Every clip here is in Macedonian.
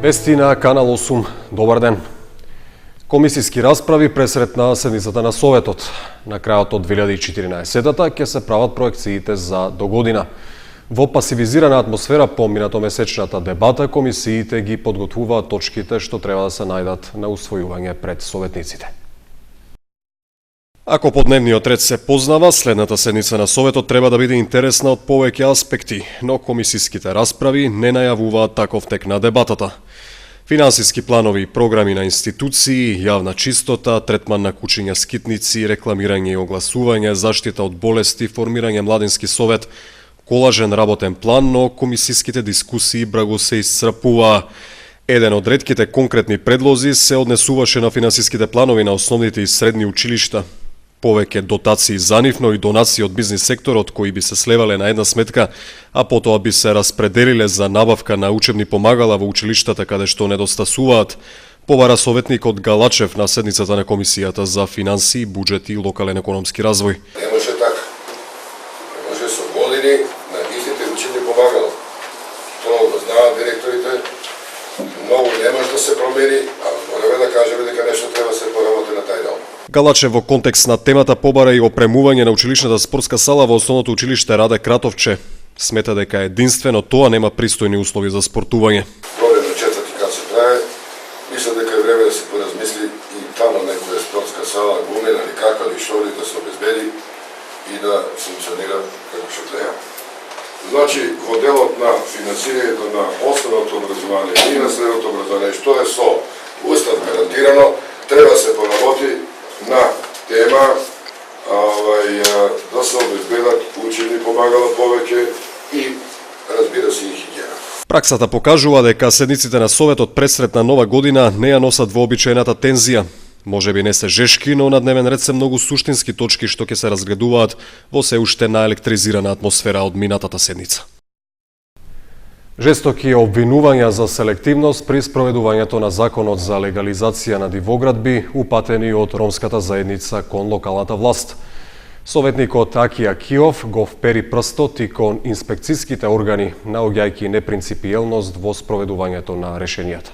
Вести на Канал 8. Добар ден. Комисиски расправи пресред на седницата на Советот. На крајот од 2014-та ќе се прават проекциите за догодина. Во пасивизирана атмосфера по минатомесечната дебата, комисиите ги подготвуваат точките што треба да се најдат на усвојување пред советниците. Ако по дневниот ред се познава, следната седница на Советот треба да биде интересна од повеќе аспекти, но комисиските расправи не најавуваат таков тек на дебатата. Финансиски планови и програми на институции, јавна чистота, третман на кучиња скитници, рекламирање и огласување, заштита од болести, формирање младински совет, колажен работен план, но комисиските дискусии браго се исцрпуваа. Еден од ретките конкретни предлози се однесуваше на финансиските планови на основните и средни училишта. Повеќе дотации за нив, но и донации од бизнис секторот кои би се слевале на една сметка, а потоа би се распределиле за набавка на учебни помагала во училиштата каде што недостасуваат, побара советникот Галачев на седницата на Комисијата за финансии, буџет и локален економски развој. Не може така. Не може со години на истите учебни помагала. Тоа го знаат директорите. Многу не може да се промени, а мораме да кажеме дека нешто треба да се поработи на тај дел. Галачев во контекст на темата побара и опремување на училишната спортска сала во основното училиште Раде Кратовче. Смета дека единствено тоа нема пристојни услови за спортување. Проблем на четврти кад се трае, мисля дека е време да се поразмисли и таму некоја спортска сала, гумена или каква или што ли да се обезбеди и да функционира како што треба. Значи, во делот на финансирањето на основното образование и на средното образование, што е со устав гарантирано, треба се поработи на тема да се обезбедат учебни помагала повеќе и разбира се и хигиена. Праксата покажува дека седниците на Советот пресред на Нова година не ја носат вообичаената тензија. Можеби не се жешки, но на дневен ред се многу суштински точки што ќе се разгледуваат во се уште наелектризирана атмосфера од минатата седница. Жестоки обвинувања за селективност при спроведувањето на законот за легализација на дивоградби упатени од ромската заедница кон локалната власт. Советникот Аки Акиов го впери прстот и кон инспекциските органи, наоѓајќи непринципиелност во спроведувањето на решенијата.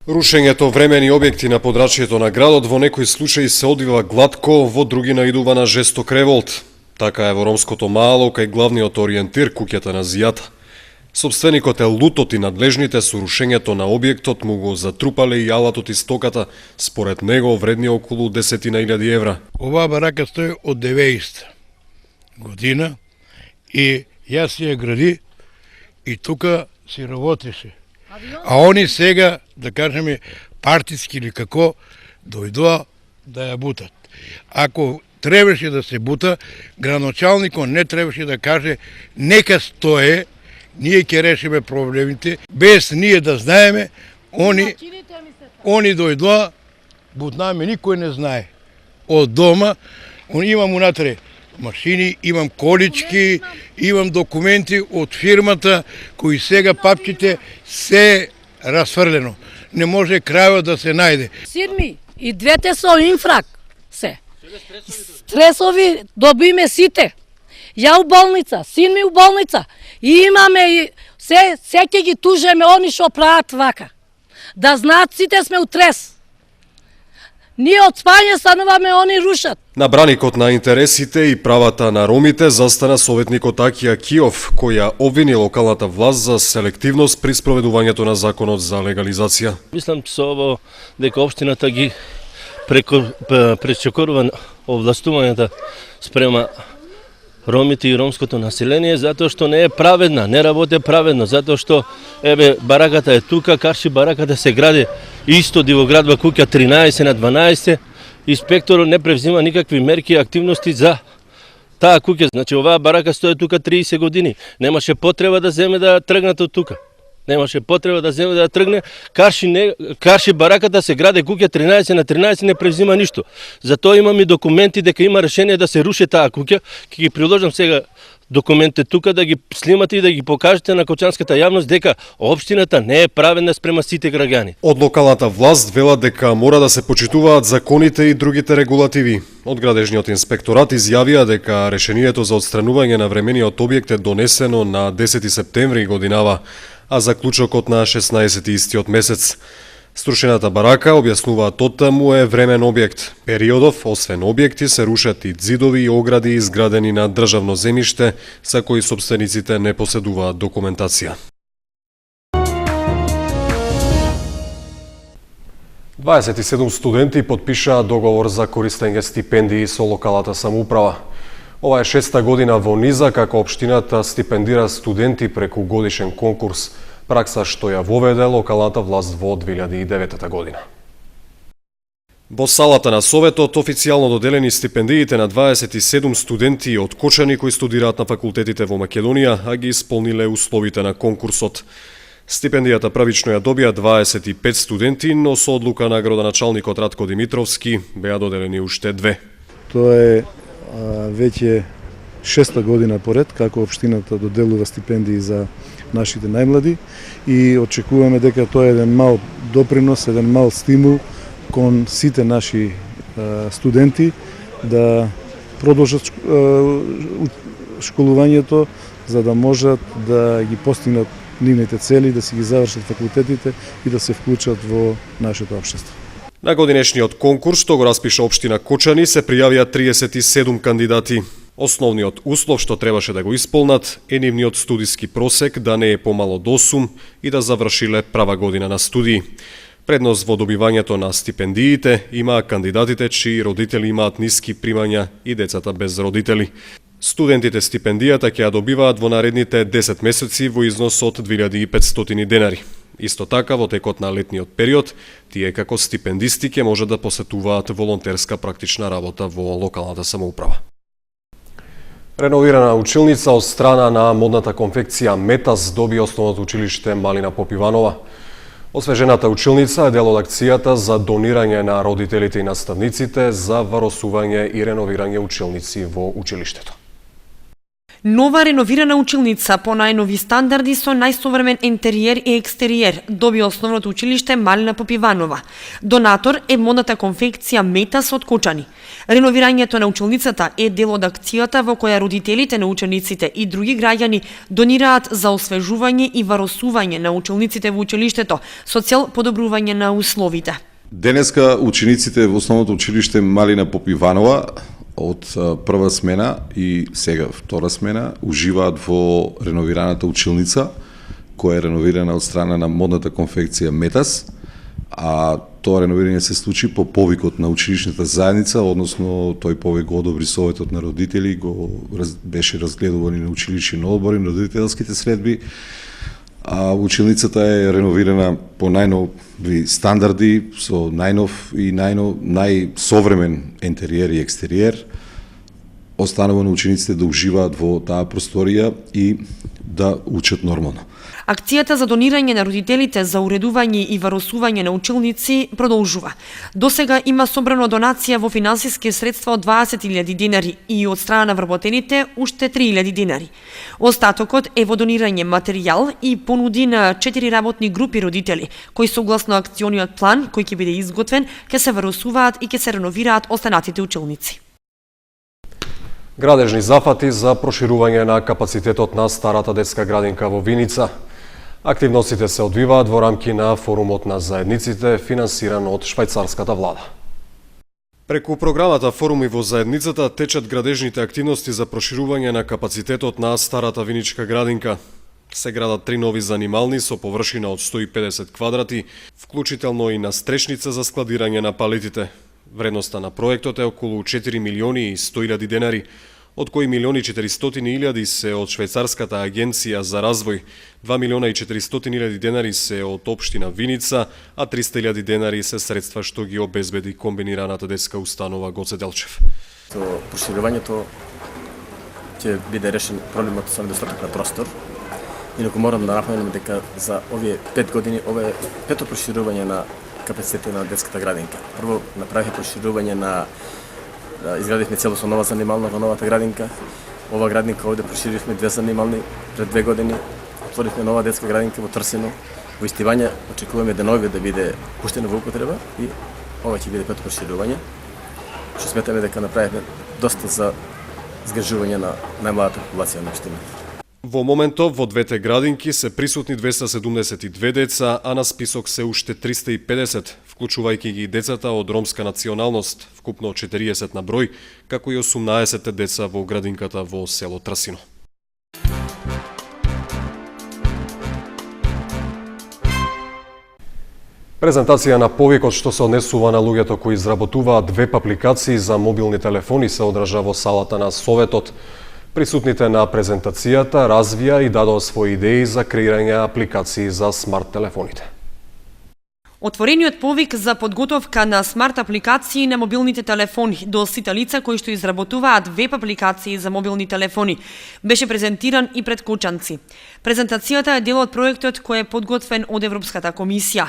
Рушењето времени објекти на подрачјето на градот во некои случаи се одвива глатко, во други наидува на жесток револт. Така е во ромското мало, кај главниот ориентир куќата на Зијата. Собственикот е лутот и надлежните со рушењето на објектот му го затрупале и алатот и стоката, според него вредни околу 10.000 евра. Оваа барака стои од 90 година и јас си ја гради и тука си работеше. А они сега, да кажеме, партиски или како, дојдоа да ја бутат. Ако требаше да се бута, градоначалникот не требаше да каже нека стое, ние ќе решиме проблемите, без ние да знаеме, они дојдоа, бутнаме, никој не знае. Од дома, имам унатре машини, имам колички, имам документи од фирмата, кои сега папките се расфрлено. Не може крајот да се најде. Сирми, и двете со инфрак се. Стресови добиме сите. Ја у болница, син ми у болница. И имаме и се ќе ги тужеме они што прават вака. Да знаат сите сме у трес. Ние од спање стануваме, они рушат. На браникот на интересите и правата на ромите застана советникот Аки Акиов, кој ја обвини локалната власт за селективност при спроведувањето на законот за легализација. Мислам со ово дека општината ги пречекорува овластувањата спрема ромите и ромското население, затоа што не е праведна, не работи праведно, затоа што бараката е тука, карши бараката се гради исто дивоградба куќа 13 на 12, инспекторот не превзима никакви мерки и активности за таа куќа. Значи оваа барака стои тука 30 години, немаше потреба да земе да тргнат од тука. Немаше потреба да земе да тргне, карши бараката се граде куќа 13 на 13, не превзима ништо. Затоа имам и документи дека има решение да се руши таа куќа, ќе ги приложам сега документите тука да ги снимате и да ги покажете на кочанската јавност дека општината не е праведна спрема сите граѓани. Од локалната власт велат дека мора да се почитуваат законите и другите регулативи. Од градежниот инспекторат изјавија дека решението за отстранување на времениот објект е донесено на 10 септември годинава, а заклучокот на 16 истиот месец. Струшената барака, објаснуваат оттаму, е времен објект. Периодов, освен објекти, се рушат и ѕидови и огради изградени на државно земјиште, за кои собствениците не поседуваат документација. 27 студенти потпишаа договор за користење стипендии со локалната самоуправа. Ова е 6-та година во низа како општината стипендира студенти преку годишен конкурс, пракса што ја воведе локалната власт во 2009 година. Во салата на Советот официјално доделени стипендиите на 27 студенти од Кочани кои студираат на факултетите во Македонија, а ги исполниле условите на конкурсот. Стипендијата правично ја добија 25 студенти, но со одлука на градоначалникот Ратко Димитровски беа доделени уште 2. Тоа е веќе 6-та година поред како општината доделува стипендии за нашите најмлади и очекуваме дека тоа е еден мал допринос, еден мал стимул кон сите наши студенти да продолжат школувањето за да можат да ги постигнат нивните цели, да си ги завршат факултетите и да се вклучат во нашето општество. На годинешниот конкурс, што го распиша општина Кочани, се пријавија 37 кандидати. Основниот услов што требаше да го исполнат е нивниот студиски просек да не е помало од 8 и да завршиле права година на студии. Предност во добивањето на стипендиите имаа кандидатите чии родители имаат ниски примања и децата без родители. Студентите стипендијата ќе ја добиваат во наредните 10 месеци во износ од 2500 денари. Исто така, во текот на летниот период, тие како стипендисти ќе можат да посетуваат волонтерска практична работа во локалната самоуправа. Реновирана училница од страна на модната конфекција Метас доби основното училиште Малина Попиванова. Освежената училница е дел од акцијата за донирање на родителите и наставниците за варосување и реновирање училници во училиштето. Нова реновирана училница по најнови стандарди со најсовремен интериер и екстериер доби основното училиште Малина Попиванова. Донатор е модната конфекција Метас од Кочани. Реновирањето на училницата е дел од акцијата во која родителите на учениците и други граѓани донираат за освежување и варосување на училниците во училиштето со цел подобрување на условите. Денеска учениците во основното училиште Малина Попиванова од прва смена и сега втора смена уживаат во реновираната училница, која е реновирана од страна на модната конфекција Метас, а тоа реновирање се случи по повикот на училишната заедница, односно тој повик го одобри Советот на родители, беше разгледуван и на училишни одбори, на родителските средби. Училницата е реновирана по најнови стандарди, со најнов и најсовремен интериер и екстериер. Останува на учениците да уживаат во таа просторија и да учат нормално. Акцијата за донирање на родителите за уредување и варосување на училници продолжува. Досега има собрано донација во финансиски средства од 20.000 динари и од страна на вработените уште 3.000 динари. Остатокот е во донирање материјал и понуди на 4 работни групи родители, кои согласно акциониот план, кој ќе биде изготвен, ќе се варосуваат и ќе се реновираат останатите училници. Градежни зафати за проширување на капацитетот на старата детска градинка во Виница. Активностите се одвиваат во рамки на Форумот на заедниците, финансиран од швајцарската влада. Преку програмата Форуми во заедницата течат градежните активности за проширување на капацитетот на старата виничка градинка. Се градат 3 нови занимални со површина од 150 квадрати, вклучително и настрешница за складирање на палетите. Вредноста на проектот е околу 4 милиони и 100.000 денари, од кои 1.400.000 се од Швајцарската агенција за развој, 2.400.000 денари се од општина Виница, а 300.000 денари се средства што ги обезбеди комбинираната детска установа Гоце Делчев. Проширувањето ќе биде решен проблемот со недостаток на простор. Инаку морам да напоменам дека за овие 5 години ова е пето проширување на капацитетот на детската градинка. Прво направивме проширување на изградивме целосно нова занимална во новата градинка. Ова градинка овде проширивме 2 занимални пред 2 години. Отворивме нова детска градинка во Трсено. Во Истивање очекуваме денови да биде пуштена во употреба и ова ќе биде пето проширување. Што сметаме дека направивме доста за згрижување на најмладата популација на општината. Во моментов во двете градинки се присутни 272 деца, а на список се уште 350, вклучувајќи ги децата од ромска националност, вкупно 40 на број, како и 18 деца во градинката во село Трсино. Презентација на повикот што се однесува на луѓето кои изработуваат веб апликации за мобилни телефони се одржа во салата на Советот. Присутните на презентацијата развија и дадоа своји идеи за креирање апликации за смарт телефоните. Отворениот повик за подготовка на смарт апликации на мобилните телефони до сите лица кои што изработуваат веб апликации за мобилни телефони беше презентиран и пред кучанци. Презентацијата е дел од проектот кој е подготвен од Европската комисија.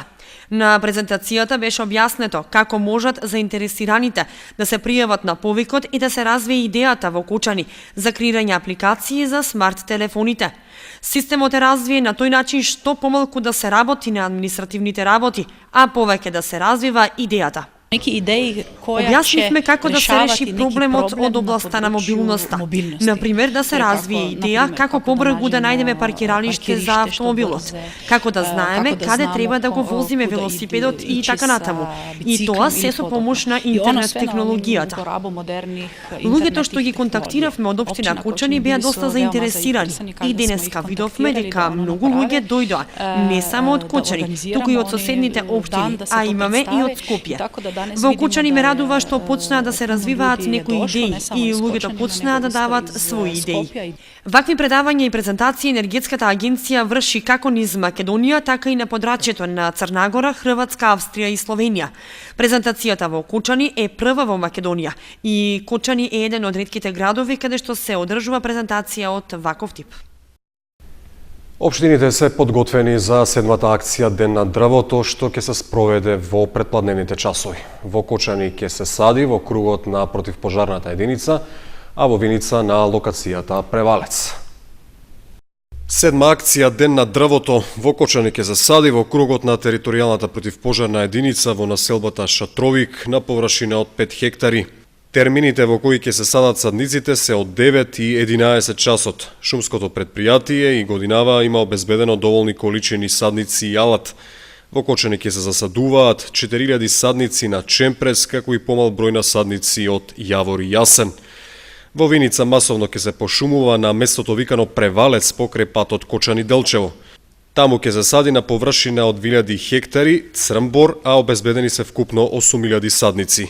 На презентацијата беше објаснето како можат заинтересираните да се пријават на повикот и да се развие идејата во Кучани за креирање апликации за смарт телефоните. Системот е развие на тој начин што помалку да се работи на административните работи, а повеќе да се развива идејата. Неки идеи која објаснивме како да се реши проблемот од областа на мобилноста. Например, да се развие идеја како побрзо да најдеме паркиралиште за автомобилот, како да знаеме каде треба да го возиме велосипедот и така натаму. И тоа се со помош на интернет технологијата. Луѓето што ги контактиравме од општина Кучани беа доста заинтересирани и денеска видовме дека многу луѓе дојдоа не само од Кучани, туку и од соседните општини, а имаме и од Скопје. Во Кучани ме радува што почнаа да се развиваат некои идеи и луѓето почнаа да дават своји идеи. Вакви предавања и презентации енергетската агенција врши како низ Македонија, така и на подрачјето на Црнагора, Хрватска, Австрија и Словенија. Презентацијата во Кучани е прва во Македонија и Кучани е еден од ретките градови каде што се одржува презентација од ваков тип. Општините се подготвени за седмата акција Ден на дрвото, што ќе се спроведе во претпладневните часови. Во Кочани ќе се сади во кругот на противпожарната единица, а во Виница на локацијата Превалец. Седма акција Ден на дрвото во Кочани ќе се сади во кругот на територијалната противпожарна единица во населбата Шатровик на површина од 5 хектари. Термините во кои ќе се садат садниците се од 9 и 11 часот. Шумското предпријатие и годинава има обезбедено доволни количини садници и алат. Во Кочани ќе се засадуваат 4000 садници на чемпрес, како и помал број на садници од јавор и јасен. Во Виница масовно ќе се пошумува на местото викано Превалец покрај патот Кочани-Делчево. Таму ќе се сади на површина од 1000 хектари црнбор, а обезбедени се вкупно 8000 садници.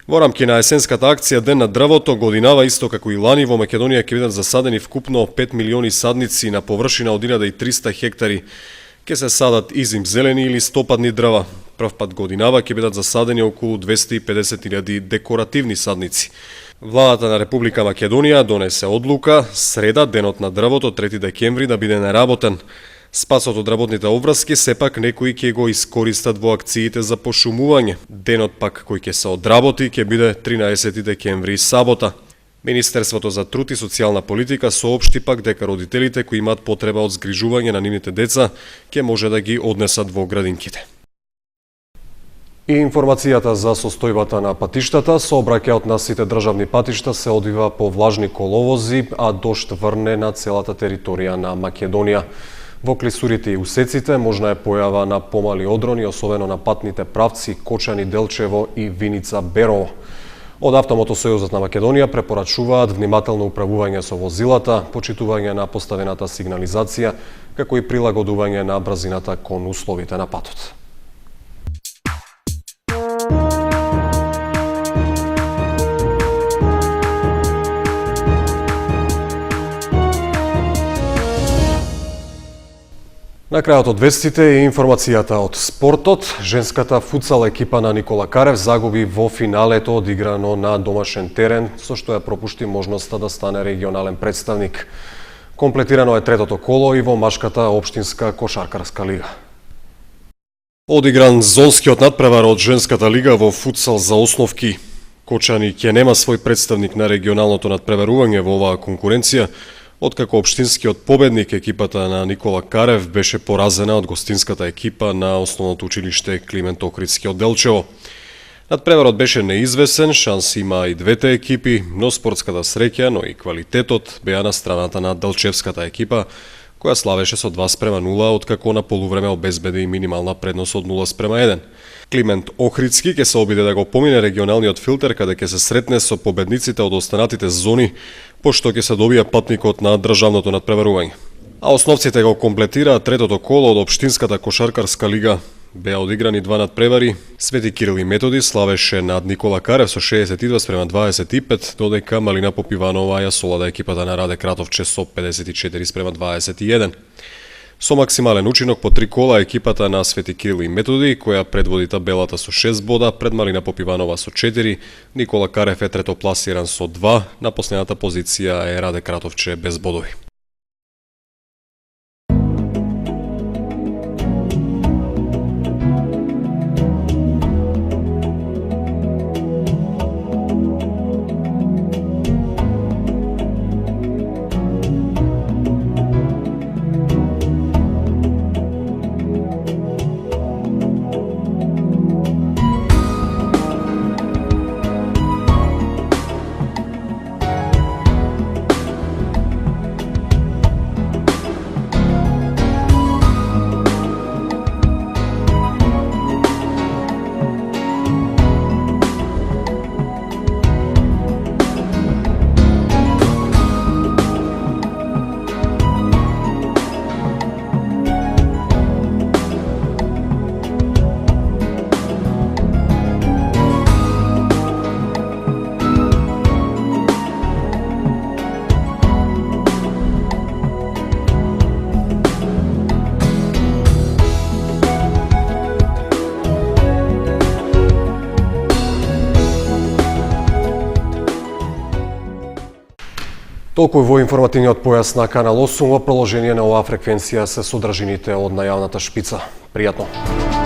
Во рамки на есенската акција Ден на дрвото, годинава исто како и лани во Македонија ќе бидат засадени вкупно 5 милиони садници на површина од 1300 хектари. Ќе се садат и зимзелени или стопадни дрва. Прв пат годинава ќе бидат засадени околу 250.000 декоративни садници. Владата на Република Македонија донесе одлука среда, денот на дрвото, 3 декември, да биде неработен. Спасот од работните обврски сепак некои ќе го искористат во акциите за пошумување. Денот пак кој ќе се одработи ќе биде 13 декември, сабота. Министерството за труд и социјална политика соопшти пак дека родителите кои имаат потреба од згрижување на нивните деца ќе може да ги однесат во градинките. И информацијата за состојбата на патиштата, сообраќајот на сите државни патишта се одвива по влажни коловози, а дожд врне на целата територија на Македонија. Во клисурите и усеците можна е појава на помали одрони, особено на патните правци Кочани-Делчево и Виница-Берово. Од Автомотосојузот на Македонија препорачуваат внимателно управување со возилата, почитување на поставената сигнализација, како и прилагодување на брзината кон условите на патот. На крајот од вестите е информацијата од спортот. Женската футсал екипа на Никола Карев загуби во финалето одиграно на домашен терен, со што ја пропушти можноста да стане регионален представник. Комплетирано е третото коло и во машката општинска кошаркарска лига. Одигран зонскиот надпревар од женската лига во футсал за основки. Кочани ќе нема свој представник на регионалното надпреварување во оваа конкуренција, откако општинскиот победник екипата на Никола Карев беше поразена од гостинската екипа на основното училиште Климент Охридски од Делчево. Надпреварот беше неизвесен, шанси има и двете екипи, но спортската среќа, но и квалитетот беа на страната на Делчевската екипа, која славеше со 2:0, откако на полувреме обезбеди минимална предност од 0:1. Климент Охридски ќе се обиде да го помине регионалниот филтер, каде ќе се сретне со победниците од останатите зони, пошто ќе се добие патникот на државното надпреварување. А основците го комплетираа третото коло од Општинската кошаркарска лига. Беа одиграни два надпревари. Свети Кирил и Методи славеше над Никола Карев со 62:25, додека Малина Попиванова ја солада екипата на Раде Кратовче со 54:21. Со максимален учинок по 3 кола екипата на Свети Кирил и Методи, која предводи табелата со 6 бода, пред Малина Попиванова со 4, Никола Карев е третопласиран со 2, на последната позиција е Раде Кратовче без бодови. Толку во информативниот појас на Канал 8 во продолжение на оваа фреквенција се содржините од најавната шпица. Пријатно!